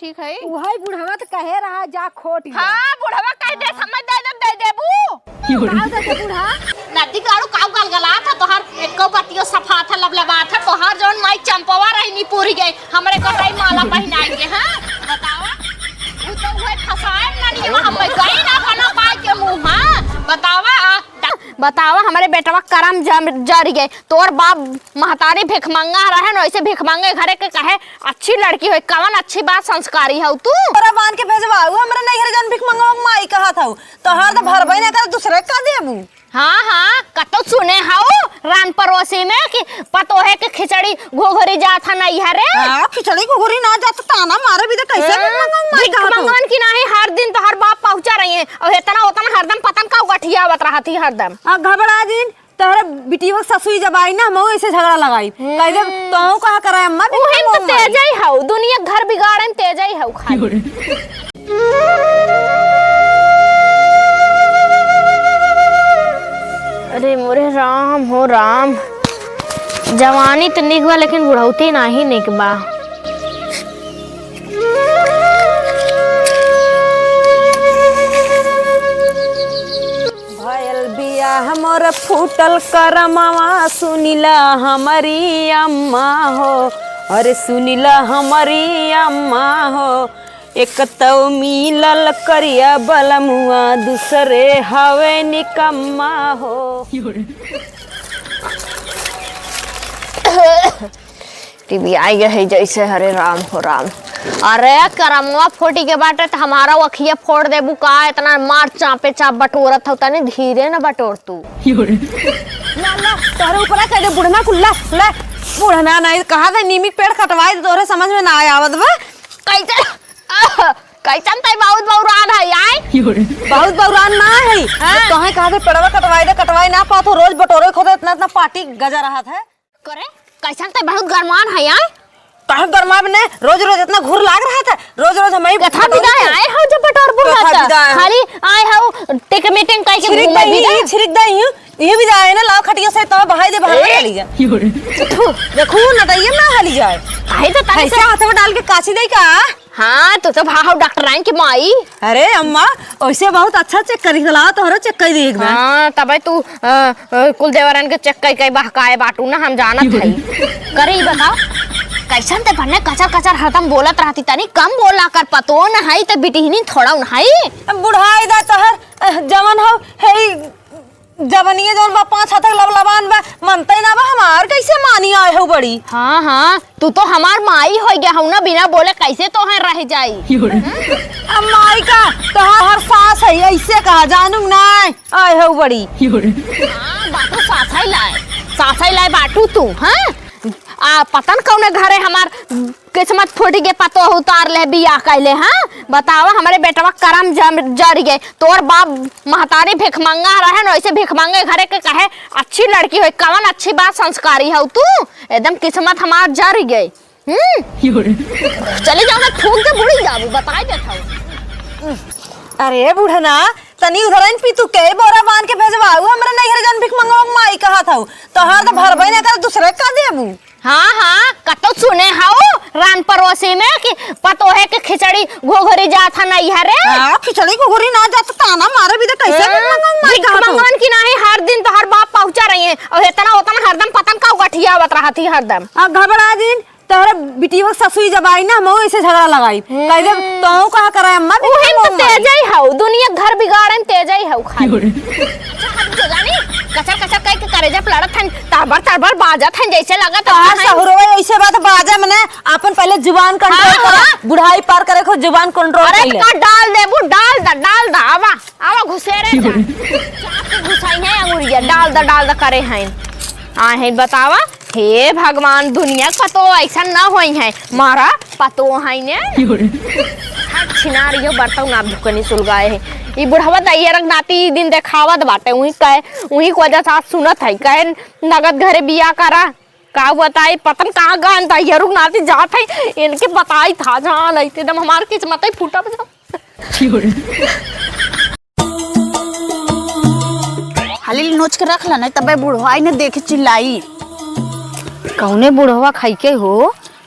ठीक है वही बुढ़वा तो कहे रहा जा खोट। हाँ बुढ़वा कह दे समझ दे देबू बुढ़ा नदी कारू काव गलगला था तोहर एको बतियो सफा था लबलबा था तोहर जौन माई चंपवा रहनी पूरी गई हमरे कटाई माला पहनाएंगे। हां बतावा वो तो हुए फसाए ननी हम गई ना खाना पाए के मुंह। हां बतावा हमारे बेटवा करम जर गए तोर बाप महतारी भिखमंगा रहे न ऐसे भिखमंगे घरे के कहे अच्छी लड़की हो कवन अच्छी बात संस्कारी हो तू तोरा बांध के भेजवाऊ हमरा नहीं घर जान भिखमंगा माई कहा था तोहर तो भरबई ना कर दूसरे का देबू। हाँ कतो सुने हाउ रान पड़ोसी में कि पतोहे के खिचड़ी घोघरी जात है नहीं हरे। हां खिचड़ी घोघरी ना जात ताना मारे भी तो कैसे भिखमंगन की नहीं हर दिन तो हर बाप पहुंचा रही है और इतना उतना हरदम पतन का गठियावत रहती हरदम। घबरा दिन तोहरे बिटिया ससुई जब आई ना हम ऐसे झगड़ा लगाई कह दे तो कहा करे अम्मा ओही तो तेजई हाउ दुनिया घर बिगाड़न तेजई हाउ खाली। अरे मोरे राम हो राम जवानी तो निक बा लेकिन बुढ़ौती नहीं निक बा। भयल बिया हमर फूटल करमवा सुनिला हमारी अम्मा हो। अरे सुनिला हमारी अम्मा हो एक तो मिलल करिया बलमुआ दूसरे हवे निकम्मा हो। टीवी आई गए है जैसे हरे राम हो राम। अरे करमवा फोटी के बाटे तो हमारा वखिया फोड़ दे बुका इतना मार चापे चाप बटोरत हो तने धीरे न बटोर तू। ना तोरे ऊपर कह दे बुढ़ना कुल्ला ले बुढ़ना नहीं कहा था नीमी पेड़ कटवाई तोरे समझ में ना आवत बा कैसे कैसन तई बहुत बौरान है आई बहुत बौरान ना है तोहे कहा थे पेड़वा कटवाई ना पा तो रोज बटोरे खोदे इतना पार्टी गजा रहा था करे कैसन तई बहुत गरमान है आई तोहे गरमा ने रोज इतना घुर लाग रहा था रोज हमें कथा विदाई आए हो जब बटोर बुढ़ा खाली आए हो टेक मीटिंग कह के घूमे विदाई छिड़क दई ये भी जाए ना लाव खटिया से तो बहाई दे बाहर चली जा देखो ना तो ये ना हली जाए काहे तो तने से हाथ में डाल के काची दई का। हां तो भाव डॉक्टराइन की माई। अरे अम्मा ऐसे बहुत अच्छा चेक करी ला तोहरो चेक कर दे एक बार। हां तबे तू कुल देवरन के चेक कई बहकाए बाटू ना हम जानत हई करे बताओ कैसन ते भन्ने कचर हरदम बोलत रहती तनी कम बोला कर पतो न हई त बिटिहनी थोड़ा न हई बुढ़ाई दा तोहर जवन हो हे जवनिए जवन बा 5 हाथ लबलबान बा मनतई ना बा हमार कैसे मानी आए हो बड़ी। हां तू तो हमार माई हो गया हूं ना बिना बोले कैसे तो है रह जाई। माई का तोहर सास है ऐसे कहा जानू ना आए हो बड़ी। हां बाटू साथई लाए बाटू तू। हां पतन कौने घरे हमार किस्मत फूट के पतो उतार ले बिया कैले। हाँ बतावा हमारे बेटवा करम जर गए तोर बाप महतारी भिखमंगा रहे न ऐसे भिखमंगे घरे के कहे अच्छी लड़की हो कवन अच्छी बात संस्कारी हो तू एकदम किस्मत हमार जर गए। चले जाओ ना थूक के बुढ़ी जाबू बताई देता। अरे बुढ़ना तनी उधरन पी तू के बोरा बांध के भेजवाऊ हमरा नहीं घर जान भिखमंगा माई कहा था तोहर तो भरबई ना कर दूसरे का देबू। हाँ कतो सुने हाउ रान पड़ोसी में कि पतोहे के खिचड़ी घोघरी जात है नहीं हरे। हां खिचड़ी घोघरी ना जात ताना मारे भी तो कैसे भिखमंगन की नहीं हर दिन तो हर बाप पहुंचा रही है और इतना उतना हरदम पतन का गठियावत रहती हरदम। घबरा दिन तोहरे बिटिया ससुई जब आई ना हम ऐसे झगड़ा लगाई कह दे तो कहा करे अम्मा ओही तो तेजई हाउ दुनिया घर बिगाड़न तेजई हाउ खाली। कचर कह के करे जब लड़त हन तरबर बाजत हन जैसे लगत है सहुरवे ऐसे बात बाजा मने अपन पहले जुबान कंट्रोल कर बुढ़ाई पार करे खो जुबान कंट्रोल कर ले। अरे डाल देबू डाल दा आवा घुसेरे जा चाप घुसाई है अंगुरिया डाल दा करे हैं आ है बतावा हे भगवान दुनिया पतो ऐसा ना होई है मारा पतो है ने छिनारियो बर्तन ना दुकनी सुलगाए है ई बुढ़वा दैया रख नाती दिन देखावत बाटे उही को वजह साथ सुनत है कहे नगद घरे बिया करा का बताई पतन कहां गान दैया रुक नाती जात है इनके बताई था जान ऐते दम हमार किस्मत ही फूटा बजा। हाली नोच के रख ला नहीं तबे बुढ़वाई ने देख चिल्लाई कौने बुढ़वा खाई के हो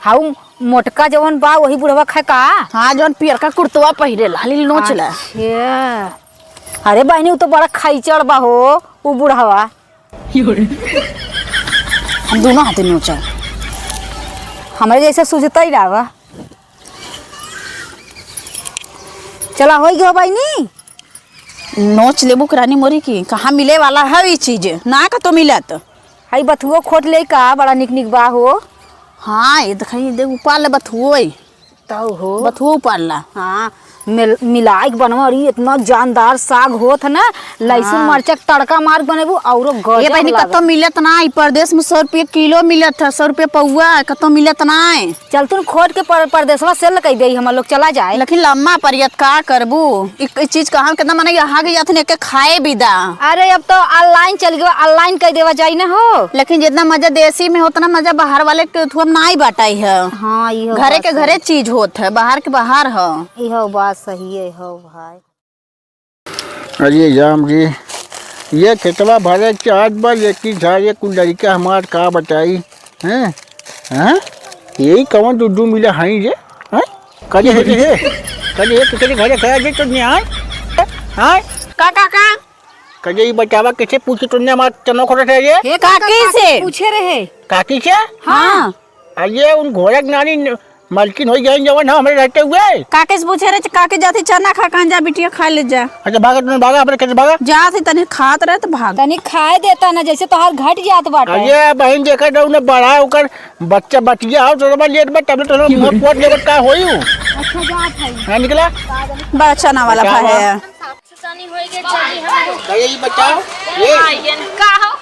हाउ मोटका जवन बा वही बुढ़वा खाए का? हाँ जौन पियरका कुर्तवा पहिरे हाली नोच ला। अच्छा। अरे बहनी वो तो बड़ा खाईचड़ बा हो वो बुढ़वा। हम दोनों हाथे नोचा। हमारे जैसे सुझता ही रहा। चला हो गया बहनी। नोच लेबू करानी मोरी की कहाँ मिले वाला है ये चीज ना का तो मिलत। हाई बथुओ खोट ले का बड़ा निक निक बा हो। हाँ ये दिखाई दे उपार ले बथुओ तो हो बथुओ उपार ला। हाँ मिलाई के बनवा रही इतना जानदार साग होत ना लहसुन मरचा तड़का मार बनेबू औरो गजब ये बहनी कतो मिलत ना प्रदेश में 100 रुपये किलो मिलत है 100 रुपये पौआ कतो मिलत ना। चल तू खोट के परदेशवा सेल कई दे हम लोग चला जाए। लेकिन लम्मा परियत का करबू एक चीज कहाँ कितना मने यहाँ के जाते के खाए बिदा। अरे अब तो ऑनलाइन चल गया ऑनलाइन कई देवा जाई ना हो। लेकिन जितना मजा देसी में होता ना मजा बाहर वाले के थुआ ना ही बाटाई है। हाँ इहो घरे के घरे चीज होत है बाहर के बाहर है। इहो बात सही है हो भाई। अरे राम जी ये खेतवा भरे चार बार लेकिन झाड़े कुंडली का हमार का बताई हैं हैं यही कौन दूधू मिला हाई रे हैं कल है कितने घरे खाया जे तो नहीं हाँ का कल ये बचावा कैसे पूछे तुमने हमारा चनो खोटे थे ये काकी से पूछे रहे काकी से हाँ अरे उन घोड़क नानी मालकिन हो गए जवन हमारे रहते हुए काके से पूछे रहे काके जाते चना खा कान जा बिटिया खा ले जा। अच्छा भागा तुमने भागा अपने कैसे भागा जाते तने खात रहे तो भाग तनी खाए देता ना जैसे तोहार घट जात बाटे। अरे बहन देखा था उन्हें बढ़ा होकर बच्चा बच गया हो थोड़ा लेट में तब तो मोट पोट लेकर का होई हूं। अच्छा जात है हां निकला बड़ा चना वाला क्या है। सानी होएगे जल्दी हम ये बचाओ ये आइए का हो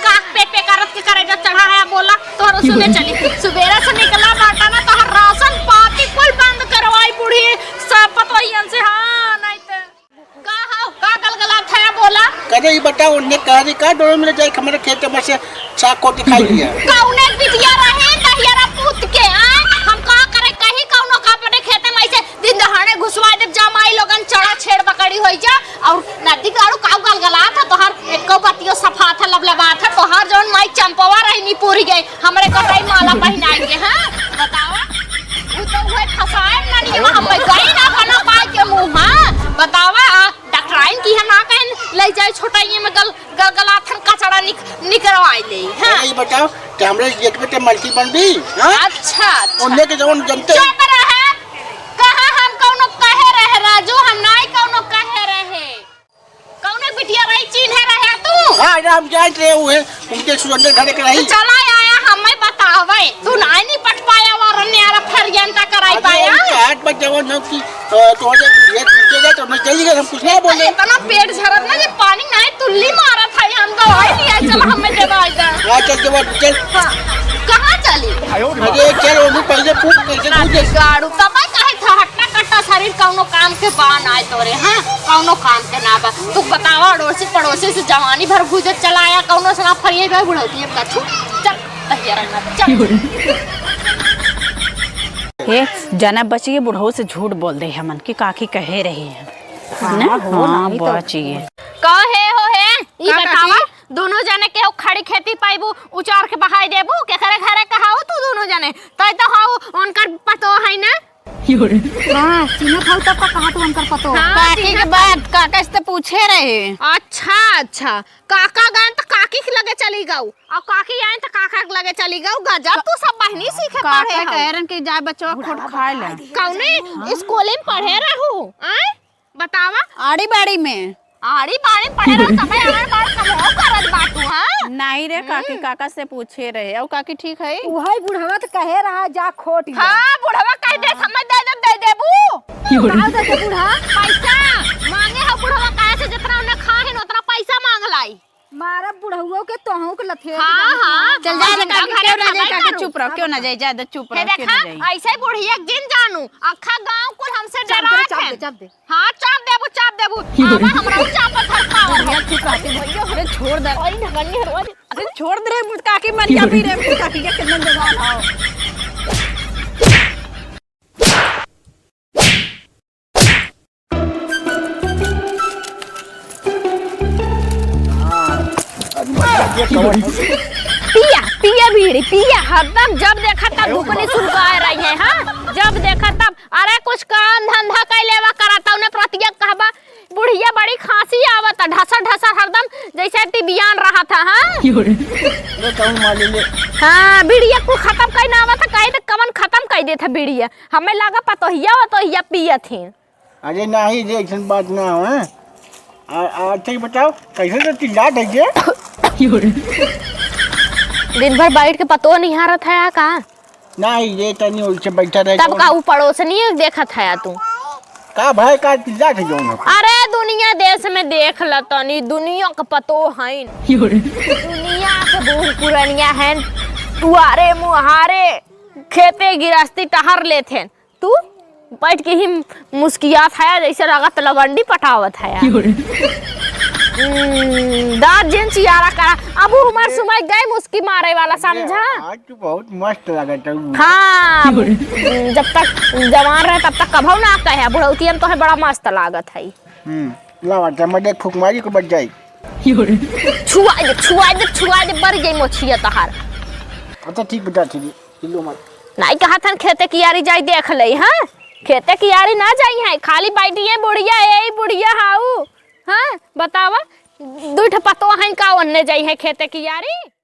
का पेट पे करत के करे जो चढ़ा है बोला तोहर सुबह चली सुबेरा से निकला बाटा ना तोहर राशन पाती कुल बंद करवाई बूढ़ी सब पतोहियन से। हां नहीं तो का हो का गलगला था बोला कदे ये बताओ उन्हें कहा दी का डोर में जाए हमारे खेत में से साग को दिखाई दिया कौने बिटिया रहे दहियारा पूत के हम का करे कहीं कौनो का अपने खेते में ऐसे दिन दहाड़े घुसवा दे जमाई लोगन चढ़ा छेड़ बकड़ी होई जा और नदी काड़ू काव गलगला था तोहर एको बतियो सफा था लबलबा था तोहर जौन माई चंपवा रही नी पूरी गई हमरे कटाई माला पहनाई के। हां बतावा वो तो हुए फसाए ना नहीं हम गई ना खाना पाए के मुंह। हां बतावा डॉक्टराइन की है ना कहीं ले जाए छोटाई में गलगला थन कचड़ा निकलवाई ले। हां ये बताओ कि हमरे गेट पे मल्टी बन भी हां अच्छा उन्हें के जवन जनते चुप रहे कहां हम कौनो कहे रहे राजू हम नाई कौनो कहे रहे कौने बिटिया रही चिन्हे रहे तू। हां राम जान रहे हुए उनके सुंदर घरे के रही चला आया हमें बतावे तू नाई नहीं पट पाया और न्यारा फिर जनता कराई पाया हाथ में जवन हो कि तोड़े ये पूछे जाए तो मैं चली गई हम कुछ नहीं बोले इतना पेट झरत ना जे पानी नहीं तुल्ली मारा था हम दवाई लिया चल हमें दवाई दे। हां चल चल हां कहां चली अरे चल वो पहले पूछ कैसे पूछे गाड़ू तब काहे हटना कट्टा शरीर कौनो काम के बान आए तोरे। हां कौनो काम के ना बा तू बतावा अड़ोसी पड़ोसी से जवानी भर भूजे चलाया कौनो सना फरिए बे बुढ़ौती है कछु चल तहिया ना चल हे जना बची के बुढ़ऊ से झूठ बोल दे हमन की काकी कहे रही है ना हो ना बचिए कहे हो है ई बतावा दोनों जने के खड़ी खेती पाइबू उचार के बहाई देबू के घरे घरे कहाऊ तू दोनों जने तय तो हाउ उनकर पतो है ना। हां सीना खाऊ तब का कहा तू अंकर पतो। काकी के बाद काका से पूछे रहे। अच्छा काका गए तो काकी के लगे चली गऊ और काकी आए तो काका के लगे चली गऊ गजब तू सब बहनी सीखे पढ़े काका कह रहे कि जाए बच्चों खोट खाए ले कौने स्कूल में पढ़े रहू आए बतावा आड़ी बाड़ी में आड़ी बाड़ी पढ़े रह तबे आड़ बाड़ कमो करत बाटू। हां नहीं रे काकी काका से पूछे रहे और काकी ठीक है वही बुढ़वा तो कहे रहा जा खोट। हां बुढ़वा कह दे समझ दे देबू का दे बुढ़ा पैसा मांगे हो बुढ़वा कहे से जितना उन्हें खाहिन उतना पैसा मांग लाई मारा बुढ़उओ के तोहू के लथे। हां चल जा काकी क्यों ना जाए काकी चुप रहो क्यों ना जाए ज्यादा चुप रहो क्यों ना जाए ऐसे बुढ़िया जिन जानू अखा गांव कुल हमसे डरात है। चाप दे हां चाप देबू आवा हमरा चाप धरकाओ चुप काकी भैया अरे छोड़ दे ओई नगनी हरवा अरे छोड़ दे रे काकी मर जा भी रे काकी के कितना जवान आओ पिया पिए बीड़ी पिए हरदम, जब देखा तब धुपनी सुलगाए रही है। हाँ जब देखा तब, अरे कुछ काम धंधा कर लेवा कराता उन्हें प्रतिज्ञा कहबा बुढ़िया बड़ी खांसी आवता ढसा ढसा हरदम जैसे टिबियान रहा था। हाँ ले कहूं मार ले। हाँ बीड़िया को खत्म कर ना आवता कहीं तो कमन खत्म कर देता बीड़िया, हमें लगा पतोहिया पिया थी। अरे नहीं रे ऐसा बात ना हो। अच्छा बताओ कैसे तो चिल्ला दीजिए। दिन भर बैठ के पतो नहीं हारत है का? नहीं ये तनी उनसे बैठा रहे तब का ऊ पड़ोसनी देखा था तू का भाई का चिल्ला थे जो। अरे दुनिया देश में देख ल तनी, दुनिया का पतो है दुनिया के बूढ़ पुरानिया है, तुआरे मुहारे खेते गिरस्ती टहर लेथे, तू बैठ के ही मुस्कियात है जैसे लगत लवंडी पटावत है। दांत जिन चियारा करा अब उमर सुमय गए मुस्की मारे वाला समझा। आज तो बहुत मस्त लगता है। हाँ जब तक जवान रहे तब तक कभू ना कहे, बुढ़ौतियन तो है बड़ा मस्त लागत है। लावा मैं देख फुकमारी को बच जाई। छुआ दे बर गई मोछिया तहार। अच्छा ठीक बता थी किलो मत। नहीं कहा था खेते की यारी जाई देख ले। हाँ खेते की यारी ना जाई है, खाली बैठी है बुढ़िया ए बुढ़िया हाउ। हाँ बतावा दूठ पतो है का ओन्ने जाई है खेते की यारी।